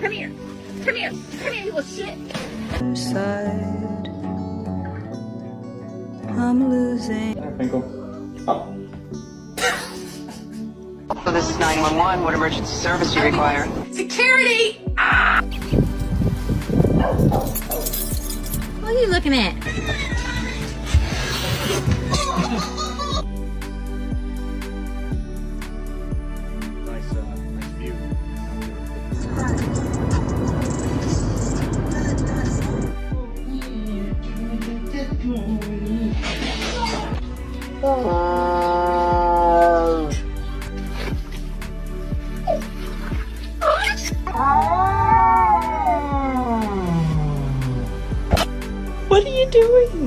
Come here. Come here. Come here, you little shit. Side, I'm losing. Finkel. Up. So this is 911. What emergency service do you require? Security! Ah! What are you looking at? Nice view. Oh.